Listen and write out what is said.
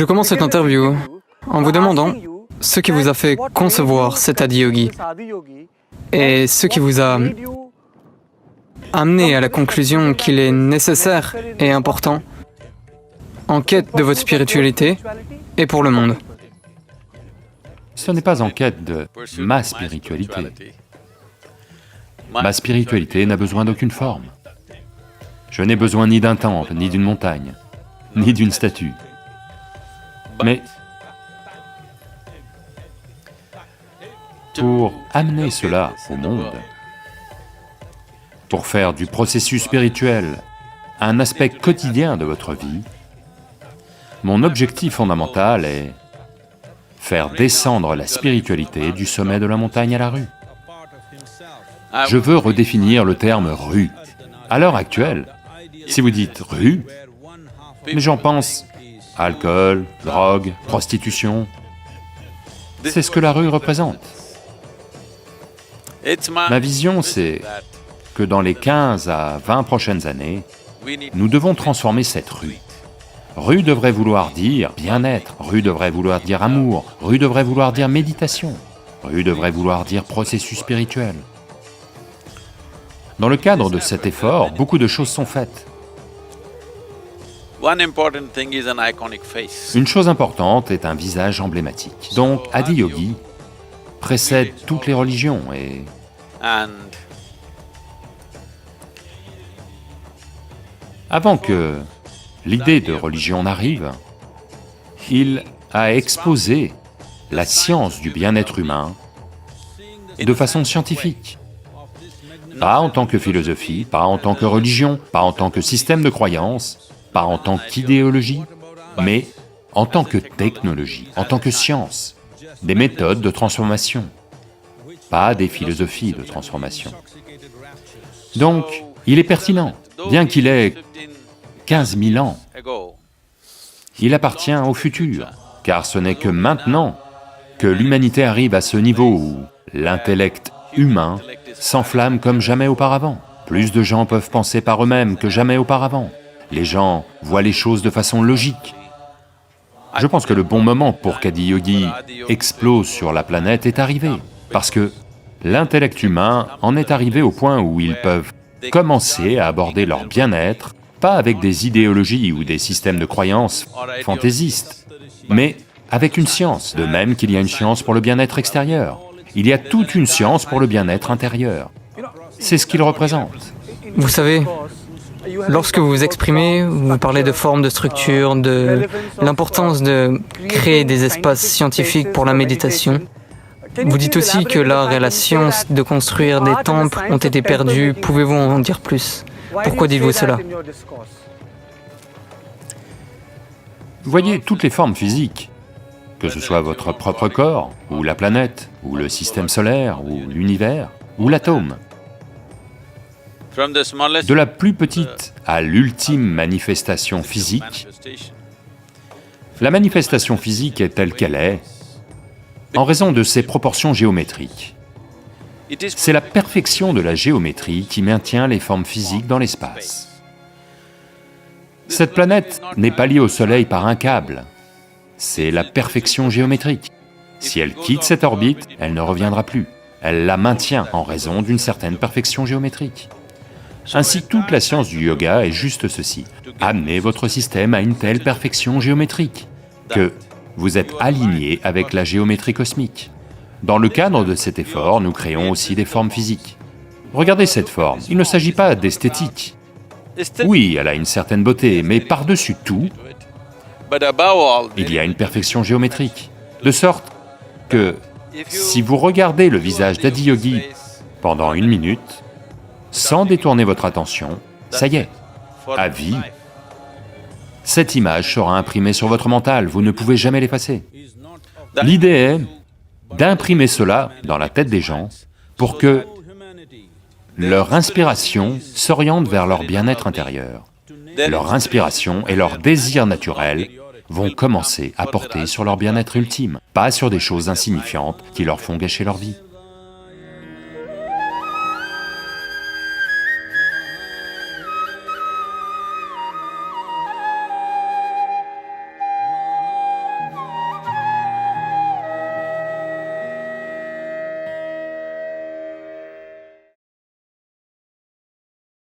Je commence cette interview en vous demandant ce qui vous a fait concevoir cet Adiyogi et ce qui vous a amené à la conclusion qu'il est nécessaire et important en quête de votre spiritualité et pour le monde. Ce n'est pas en quête de ma spiritualité. Ma spiritualité n'a besoin d'aucune forme. Je n'ai besoin ni d'un temple, ni d'une montagne, ni d'une statue. Mais pour amener cela au monde, pour faire du processus spirituel un aspect quotidien de votre vie, mon objectif fondamental est faire descendre la spiritualité du sommet de la montagne à la rue. Je veux redéfinir le terme rue. À l'heure actuelle, si vous dites rue, les gens pensent alcool, drogue, prostitution. C'est ce que la rue représente. Ma vision, c'est que dans les 15 à 20 prochaines années, nous devons transformer cette rue. Rue devrait vouloir dire bien-être, rue devrait vouloir dire amour, rue devrait vouloir dire méditation, rue devrait vouloir dire processus spirituel. Dans le cadre de cet effort, beaucoup de choses sont faites. Une chose importante est un visage emblématique. Donc, Adiyogi précède toutes les religions et avant que l'idée de religion n'arrive, il a exposé la science du bien-être humain de façon scientifique. Pas en tant que philosophie, pas en tant que religion, pas en tant que système de croyance, pas en tant qu'idéologie, mais en tant que technologie, en tant que science, des méthodes de transformation, pas des philosophies de transformation. Donc, il est pertinent, bien qu'il ait 15 000 ans, il appartient au futur, car ce n'est que maintenant que l'humanité arrive à ce niveau où l'intellect humain s'enflamme comme jamais auparavant. Plus de gens peuvent penser par eux-mêmes que jamais auparavant. Les gens voient les choses de façon logique. Je pense que le bon moment pour qu'Adiyogi explose sur la planète est arrivé, parce que l'intellect humain en est arrivé au point où ils peuvent commencer à aborder leur bien-être, pas avec des idéologies ou des systèmes de croyances fantaisistes, mais avec une science, de même qu'il y a une science pour le bien-être extérieur. Il y a toute une science pour le bien-être intérieur. C'est ce qu'il représente. Vous savez, lorsque vous vous exprimez, vous parlez de forme, de structure, de l'importance de créer des espaces scientifiques pour la méditation. Vous dites aussi que l'art et la science de construire des temples ont été perdus. Pouvez-vous en dire plus? Pourquoi dites-vous cela? Voyez toutes les formes physiques, que ce soit votre propre corps, ou la planète, ou le système solaire, ou l'univers, ou l'atome. De la plus petite à l'ultime manifestation physique, la manifestation physique est telle qu'elle est, en raison de ses proportions géométriques. C'est la perfection de la géométrie qui maintient les formes physiques dans l'espace. Cette planète n'est pas liée au Soleil par un câble, c'est la perfection géométrique. Si elle quitte cette orbite, elle ne reviendra plus. Elle la maintient en raison d'une certaine perfection géométrique. Ainsi, toute la science du yoga est juste ceci, amener votre système à une telle perfection géométrique que vous êtes aligné avec la géométrie cosmique. Dans le cadre de cet effort, nous créons aussi des formes physiques. Regardez cette forme, il ne s'agit pas d'esthétique. Oui, elle a une certaine beauté, mais par-dessus tout, il y a une perfection géométrique. De sorte que, si vous regardez le visage d'Adiyogi pendant 1 minute, sans détourner votre attention, ça y est, à vie, cette image sera imprimée sur votre mental, vous ne pouvez jamais l'effacer. L'idée est d'imprimer cela dans la tête des gens pour que leur inspiration s'oriente vers leur bien-être intérieur. Leur inspiration et leur désir naturel vont commencer à porter sur leur bien-être ultime, pas sur des choses insignifiantes qui leur font gâcher leur vie.